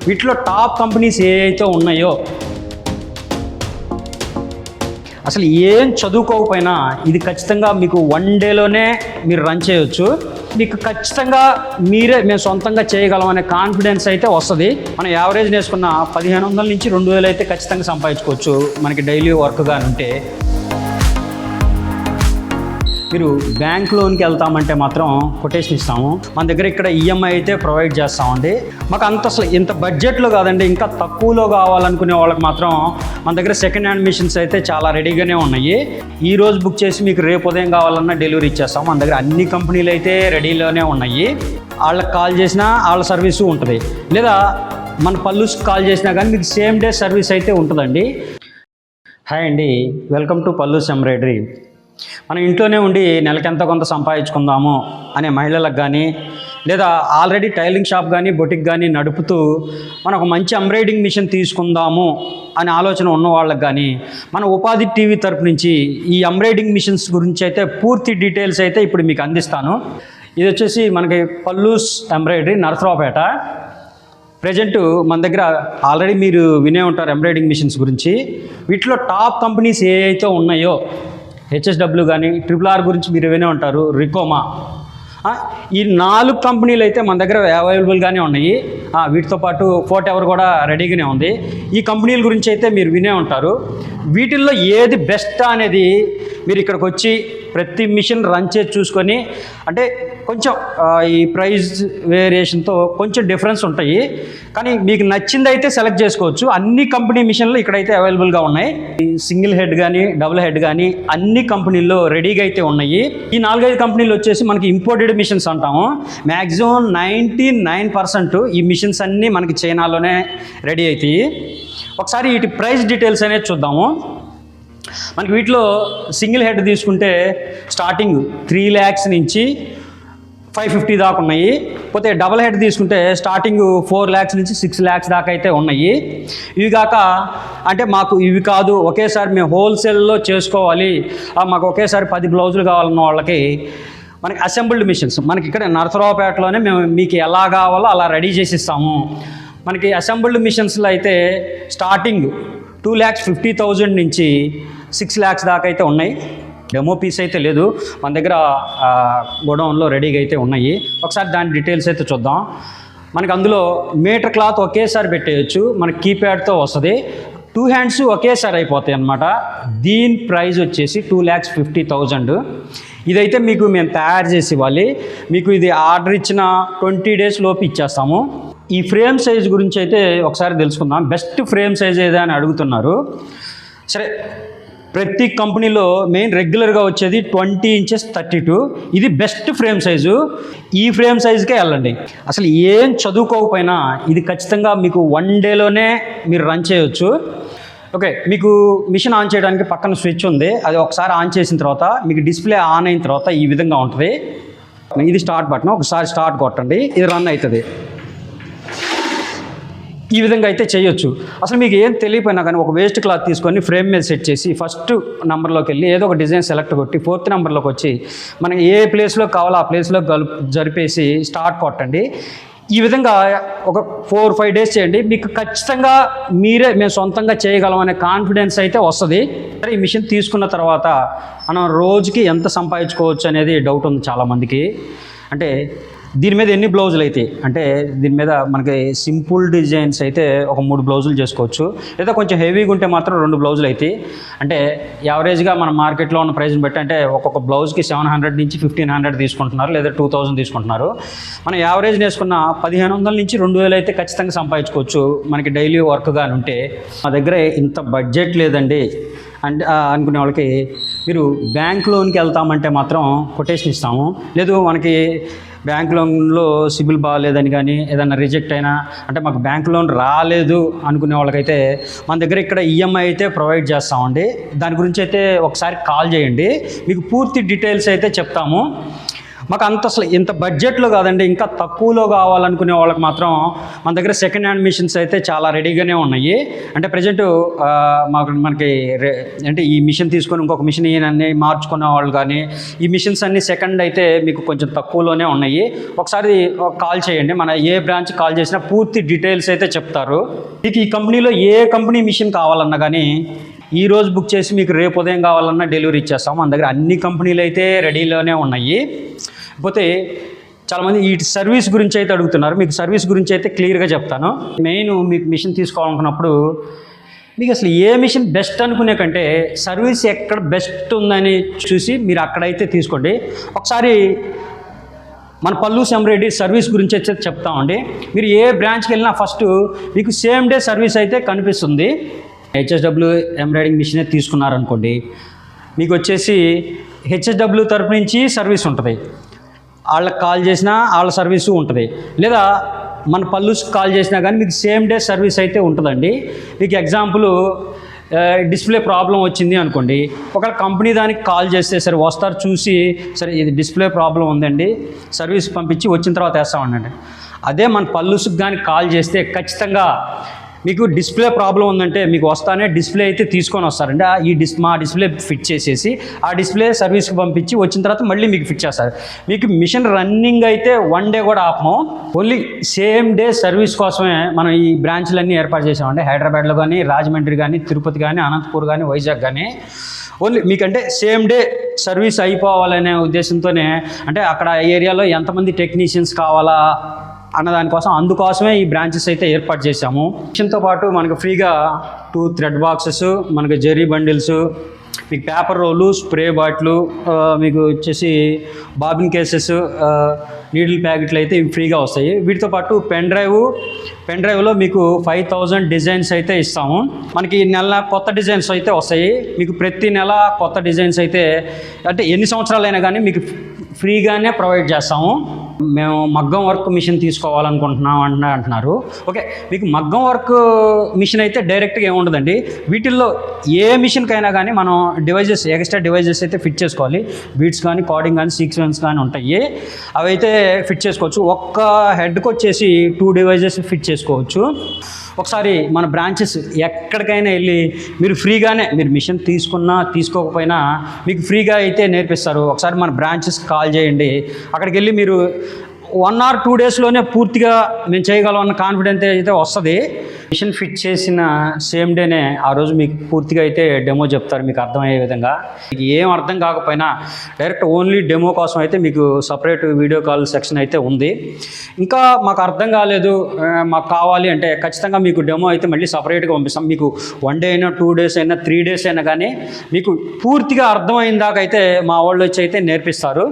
వీటిలో top companies ఏవైతే ఉన్నాయో అసలు ఏం చదువుకోకపోయినా ఇది ఖచ్చితంగా మీకు 1 డేలోనే మీరు రన్ చేయొచ్చు. మీకు ఖచ్చితంగా మేము సొంతంగా చేయగలం అనే కాన్ఫిడెన్స్ అయితే వస్తుంది. మనం యావరేజ్ నేర్చుకున్న 1500 నుంచి 2000 అయితే ఖచ్చితంగా సంపాదించుకోవచ్చు మనకి డైలీ వర్క్గా ఉంటే. మీరు బ్యాంక్ లోన్కి వెళ్తామంటే మాత్రం కొటేషన్ ఇస్తాము. మన దగ్గర ఇక్కడ ఈఎంఐ అయితే ప్రొవైడ్ చేస్తామండి. మాకు అసలు ఇంత బడ్జెట్లో కాదండి, ఇంకా తక్కువలో కావాలనుకునే వాళ్ళకి మాత్రం మన దగ్గర సెకండ్ హ్యాండ్ మిషన్స్ అయితే చాలా రెడీగానే ఉన్నాయి. ఈ రోజు బుక్ చేసి మీకు రేపు ఉదయం కావాలన్నా డెలివరీ ఇచ్చేస్తాం. మన దగ్గర అన్ని కంపెనీలు అయితే రెడీలోనే ఉన్నాయి. వాళ్ళకి కాల్ చేసినా వాళ్ళ సర్వీసు ఉంటుంది, లేదా మన పల్లూస్కి కాల్ చేసినా కానీ మీకు సేమ్ డే సర్వీస్ అయితే ఉంటుందండి. హాయ్ అండి, వెల్కమ్ టు పల్లూస్ ఎంబ్రాయిడరీ. మనం ఇంట్లోనే ఉండి నెలకెంత కొంత సంపాదించుకుందాము అనే మహిళలకు కానీ, లేదా ఆల్రెడీ టైలరింగ్ షాప్ కానీ బొటిక్ కానీ నడుపుతూ మనం ఒక మంచి ఎంబ్రాయిడింగ్ మిషన్ తీసుకుందాము అనే ఆలోచన ఉన్న వాళ్ళకి కానీ మన ఉపాధి టీవీ తరపు నుంచి ఈ ఎంబ్రాయిడింగ్ మిషన్స్ గురించి అయితే పూర్తి డీటెయిల్స్ అయితే ఇప్పుడు మీకు అందిస్తాను. ఇది వచ్చేసి మనకి పల్లూస్ ఎంబ్రాయిడరీ, నరసరావుపేట. ప్రజెంట్ మన దగ్గర ఆల్రెడీ మీరు వినే ఉంటారు ఎంబ్రాయిడింగ్ మిషన్స్ గురించి. వీటిలో టాప్ కంపెనీస్ ఏవైతే ఉన్నాయో హెచ్ఎస్డబ్ల్యూ కానీ, RRR గురించి మీరు వినే ఉంటారు, రికోమా, ఈ 4 కంపెనీలు అయితే మన దగ్గర అవైలబుల్గానే ఉన్నాయి. వీటితో పాటు ఫోర్ట్ ఎవర్ కూడా రెడీగానే ఉంది. ఈ కంపెనీల గురించి అయితే మీరు వినే ఉంటారు. వీటిల్లో ఏది బెస్ట్ అనేది మీరు ఇక్కడికి వచ్చి ప్రతి మిషన్ రన్ చేసి చూసుకొని, అంటే కొంచెం ఈ ప్రైస్ వేరియేషన్తో కొంచెం డిఫరెన్స్ ఉంటాయి, కానీ మీకు నచ్చింది అయితే సెలెక్ట్ చేసుకోవచ్చు. అన్ని కంపెనీ మిషన్లు ఇక్కడైతే అవైలబుల్గా ఉన్నాయి. సింగిల్ హెడ్ కానీ డబుల్ హెడ్ కానీ అన్ని కంపెనీల్లో రెడీగా అయితే ఉన్నాయి. ఈ 4-5 కంపెనీలు వచ్చేసి మనకి ఇంపోర్టెడ్ మిషన్స్ అంటాము. మ్యాక్సిమం 99% ఈ మిషన్స్ అన్నీ మనకి చైనాలోనే రెడీ అవుతాయి. ఒకసారి వీటి ప్రైస్ డీటెయిల్స్ అనేది చూద్దాము. మనకి వీటిలో సింగిల్ హెడ్ తీసుకుంటే స్టార్టింగ్ 3 lakhs నుంచి 550 దాకా ఉన్నాయి. పోతే డబల్ హెడ్ తీసుకుంటే స్టార్టింగ్ 4 lakhs నుంచి 6 lakhs దాకా అయితే ఉన్నాయి. ఇవి కాక అంటే మాకు ఇవి కాదు, ఒకేసారి మేము హోల్సేల్లో చేసుకోవాలి, మాకు ఒకేసారి 10 బ్లౌజులు కావాలన్న వాళ్ళకి మనకి అసెంబుల్డ్ మిషన్స్ మనకి ఇక్కడ నరసరావుపేటలోనే మేము మీకు ఎలా కావాలో అలా రెడీ చేసి ఇస్తాము. మనకి అసెంబుల్డ్ మిషన్స్లో అయితే స్టార్టింగ్ 2,50,000 నుంచి 6 lakhs దాకా అయితే ఉన్నాయి. డెమో పీస్ అయితే లేదు, మన దగ్గర గోడౌన్లో రెడీగా అయితే ఉన్నాయి. ఒకసారి దాని డీటెయిల్స్ అయితే చూద్దాం. మనకి అందులో మీటర్ క్లాత్ ఒకేసారి పెట్టేయచ్చు, మనకి కీప్యాడ్తో వస్తుంది. 2 hands ఒకేసారి అయిపోతాయి అన్నమాట. దీని ప్రైస్ వచ్చేసి 2,50,000. ఇదైతే మీకు మేము తయారు చేసి ఇవ్వాలి. మీకు ఇది ఆర్డర్ ఇచ్చిన 20 days లోపు ఇచ్చేస్తాము. ఈ ఫ్రేమ్ సైజ్ గురించి అయితే ఒకసారి తెలుసుకుందాం. బెస్ట్ ఫ్రేమ్ సైజ్ ఏదా అని అడుగుతున్నారు. సరే, ప్రతి కంపెనీలో మెయిన్ రెగ్యులర్గా వచ్చేది 20 inches 32. ఇది బెస్ట్ ఫ్రేమ్ సైజు. ఈ ఫ్రేమ్ సైజుకే వెళ్ళండి. అసలు ఏం చదువుకోకపోయినా ఇది ఖచ్చితంగా మీకు 1 డేలోనే మీరు రన్ చేయొచ్చు. ఓకే, మీకు మిషన్ ఆన్ చేయడానికి పక్కన స్విచ్ ఉంది. అది ఒకసారి ఆన్ చేసిన తర్వాత మీకు డిస్ప్లే ఆన్ అయిన తర్వాత ఈ విధంగా ఉంటుంది. ఇది స్టార్ట్ బటన్. ఒకసారి స్టార్ట్ కొట్టండి, ఇది రన్ అవుతుంది. ఈ విధంగా అయితే చేయొచ్చు. అసలు మీకు ఏం తెలియపోయినా కానీ ఒక వేస్ట్ క్లాత్ తీసుకొని ఫ్రేమ్ మీద సెట్ చేసి ఫస్ట్ నెంబర్లోకి వెళ్ళి ఏదో ఒక డిజైన్ సెలెక్ట్ కొట్టి 4th నెంబర్లోకి వచ్చి మనకి ఏ ప్లేస్లో కావాలో ఆ ప్లేస్లో జరిపేసి స్టార్ట్ కొట్టండి. ఈ విధంగా ఒక 4-5 days చేయండి. మీకు ఖచ్చితంగా మేము సొంతంగా చేయగలం అనే కాన్ఫిడెన్స్ అయితే వస్తుంది. ఈ మిషన్ తీసుకున్న తర్వాత మనం రోజుకి ఎంత సంపాదించుకోవచ్చు అనేది డౌట్ ఉంది చాలామందికి. అంటే దీని మీద ఎన్ని బ్లౌజులు అయితే, అంటే దీని మీద మనకి సింపుల్ డిజైన్స్ అయితే ఒక 3 బ్లౌజులు చేసుకోవచ్చు, లేదా కొంచెం హెవీగా ఉంటే మాత్రం 2 బ్లౌజులు అయితే. అంటే యావరేజ్గా మన మార్కెట్లో ఉన్న ప్రైస్ని బట్టి అంటే ఒక్కొక్క బ్లౌజ్కి 700 నుంచి 1,500 తీసుకుంటున్నారు, లేదా 2,000 తీసుకుంటున్నారు. మనం యావరేజ్ నేర్చుకున్న 1500 నుంచి 2000 అయితే ఖచ్చితంగా సంపాదించుకోవచ్చు మనకి డైలీ వర్క్గా ఉంటే. మా దగ్గర ఇంత బడ్జెట్ లేదండి అంటే అనుకునే వాళ్ళకి మీరు బ్యాంక్ లోన్కి వెళ్తామంటే మాత్రం కొటేషన్ ఇస్తాము. లేదు మనకి బ్యాంక్ లోన్లో సిబిల్ బాగాలేదని కానీ ఏదైనా రిజెక్ట్ అయినా, అంటే మాకు బ్యాంక్ లోన్ రాలేదు అనుకునే వాళ్ళకైతే మన దగ్గర ఇక్కడ ఈఎంఐ అయితే ప్రొవైడ్ చేస్తామండి. దాని గురించి అయితే ఒకసారి కాల్ చేయండి, మీకు పూర్తి డీటెయిల్స్ అయితే చెప్తాము. మాకు అంత అసలు ఇంత బడ్జెట్లో కాదండి, ఇంకా తక్కువలో కావాలనుకునే వాళ్ళకి మాత్రం మన దగ్గర సెకండ్ హ్యాండ్ మిషన్స్ అయితే చాలా రెడీగానే ఉన్నాయి. అంటే ప్రజెంట్ మనకి అంటే ఈ మిషన్ తీసుకొని ఇంకొక మిషన్ అన్నీ మార్చుకునే వాళ్ళు కానీ ఈ మిషన్స్ అన్నీ సెకండ్ అయితే మీకు కొంచెం తక్కువలోనే ఉన్నాయి. ఒకసారి కాల్ చేయండి, మన ఏ బ్రాంచ్ కాల్ చేసినా పూర్తి డీటెయిల్స్ అయితే చెప్తారు. మీకు ఈ కంపెనీలో ఏ కంపెనీ మిషన్ కావాలన్నా కానీ ఈ రోజు బుక్ చేసి మీకు రేపు ఉదయం కావాలన్నా డెలివరీ ఇచ్చేస్తాం. మన దగ్గర అన్ని కంపెనీలు అయితే రెడీలోనే ఉన్నాయి. పోతే చాలామంది ఈ సర్వీస్ గురించి అయితే అడుగుతున్నారు. మీకు సర్వీస్ గురించి అయితే క్లియర్గా చెప్తాను. మెయిన్ మీకు మిషన్ తీసుకోవాలనుకున్నప్పుడు మీకు అసలు ఏ మిషన్ బెస్ట్ అనుకునే కంటే సర్వీస్ ఎక్కడ బెస్ట్ ఉందని చూసి మీరు అక్కడైతే తీసుకోండి. ఒకసారి మన పల్లూస్ ఎంబ్రాయిడరీ సర్వీస్ గురించి అయితే చెప్తామండి. మీరు ఏ బ్రాంచ్కి వెళ్ళినా ఫస్ట్ మీకు సేమ్ డే సర్వీస్ అయితే కనిపిస్తుంది. హెచ్ఎస్డబ్ల్యూ ఎంబ్రాయిడింగ్ మిషనే తీసుకున్నారనుకోండి, మీకు వచ్చేసి హెచ్ఎస్డబ్ల్యూ తరపు నుంచి సర్వీస్ ఉంటుంది. వాళ్ళకి కాల్ చేసినా వాళ్ళ సర్వీసు ఉంటుంది. లేదా మన పల్లూస్కి కాల్ చేసినా కానీ మీకు సేమ్ డే సర్వీస్ అయితే ఉంటుందండి. మీకు ఎగ్జాంపుల్ డిస్ప్లే ప్రాబ్లం వచ్చింది అనుకోండి, ఒకవేళ కంపెనీ దానికి కాల్ చేస్తే సరే వస్తారు, చూసి సరే ఇది డిస్ప్లే ప్రాబ్లం ఉందండి సర్వీస్ పంపించి వచ్చిన తర్వాత వేస్తామండి. అదే మన పల్లూస్కి కానీ కాల్ చేస్తే ఖచ్చితంగా మీకు డిస్ప్లే ప్రాబ్లం ఉందంటే మీకు వస్తానే డిస్ప్లే అయితే తీసుకొని వస్తారండి. మా డిస్ప్లే ఫిట్ చేసేసి ఆ డిస్ప్లే సర్వీస్కి పంపించి వచ్చిన తర్వాత మళ్ళీ మీకు ఫిట్ చేస్తారు. మీకు మిషన్ రన్నింగ్ అయితే 1 డే కూడా ఆపము. ఓన్లీ సేమ్ డే సర్వీస్ కోసమే మనం ఈ బ్రాంచ్లన్నీ ఏర్పాటు చేసామండి. హైదరాబాద్లో కానీ, రాజమండ్రి కానీ, తిరుపతి కానీ, అనంతపూర్ కానీ, వైజాగ్ కానీ. ఓన్లీ మీకంటే సేమ్ డే సర్వీస్ అయిపోవాలనే ఉద్దేశంతోనే, అంటే అక్కడ ఏరియాలో ఎంతమంది టెక్నీషియన్స్ కావాలా అన్నదానికోసం అందుకోసమే ఈ బ్రాంచెస్ అయితే ఏర్పాటు చేశాము. మిషన్తో పాటు మనకు ఫ్రీగా 2 థ్రెడ్ బాక్సెస్, మనకు జెర్రీ బండిల్స్, మీకు పేపర్ రోలు, స్ప్రే బాటిల్, మీకు వచ్చేసి బాబిన్ కేసెస్, నీడిల్ ప్యాకెట్లు అయితే ఇవి ఫ్రీగా వస్తాయి. వీటితో పాటు పెన్ డ్రైవ్లో మీకు 5000 డిజైన్స్ అయితే ఇస్తాము. మనకి నెల కొత్త డిజైన్స్ అయితే వస్తాయి. మీకు ప్రతి నెల కొత్త డిజైన్స్ అయితే, అంటే ఎన్ని సంవత్సరాలైనా కానీ మీకు ఫ్రీగానే ప్రొవైడ్ చేస్తాము. మేము మగ్గం వర్క్ మిషన్ తీసుకోవాలనుకుంటున్నాం అంటున్నారు. ఓకే, మీకు మగ్గం వర్క్ మిషన్ అయితే డైరెక్ట్గా ఏముండదండి. వీటిల్లో ఏ మిషన్కైనా కానీ మనం ఎక్స్ట్రా డివైజెస్ అయితే ఫిట్ చేసుకోవాలి. బీడ్స్ కానీ, కార్డింగ్ కానీ, సీక్వెన్స్ కానీ ఉంటాయి, అవి అయితే ఫిట్ చేసుకోవచ్చు. ఒక్క హెడ్కి వచ్చేసి 2 డివైజెస్ ఫిట్ చేసుకోవచ్చు. ఒకసారి మన బ్రాంచెస్ ఎక్కడికైనా వెళ్ళి మీరు ఫ్రీగానే, మీరు మిషన్ తీసుకున్నా తీసుకోకపోయినా మీకు ఫ్రీగా అయితే నేర్పిస్తారు. ఒకసారి మన బ్రాంచెస్ కాల్ చేయండి. అక్కడికి వెళ్ళి మీరు 1 or 2 డేస్లోనే పూర్తిగా మేము చేయగలం అన్న కాన్ఫిడెన్స్ అయితే వస్తుంది. మిషన్ ఫిట్ చేసిన సేమ్ డేనే ఆ రోజు మీకు పూర్తిగా అయితే డెమో చెప్తారు, మీకు అర్థమయ్యే విధంగా. మీకు ఏం అర్థం కాకపోయినా డైరెక్ట్ ఓన్లీ డెమో కోసం అయితే మీకు సపరేట్ వీడియో కాల్ సెక్షన్ అయితే ఉంది. ఇంకా మాకు అర్థం కాలేదు, మాకు కావాలి అంటే ఖచ్చితంగా మీకు డెమో అయితే మళ్ళీ సపరేట్గా పంపిస్తాం. మీకు 1 డే అయినా, 2 డేస్ అయినా, 3 డేస్ అయినా కానీ మీకు పూర్తిగా అర్థమైన దాకా అయితే మా వాళ్ళు వచ్చి అయితే నేర్పిస్తారు.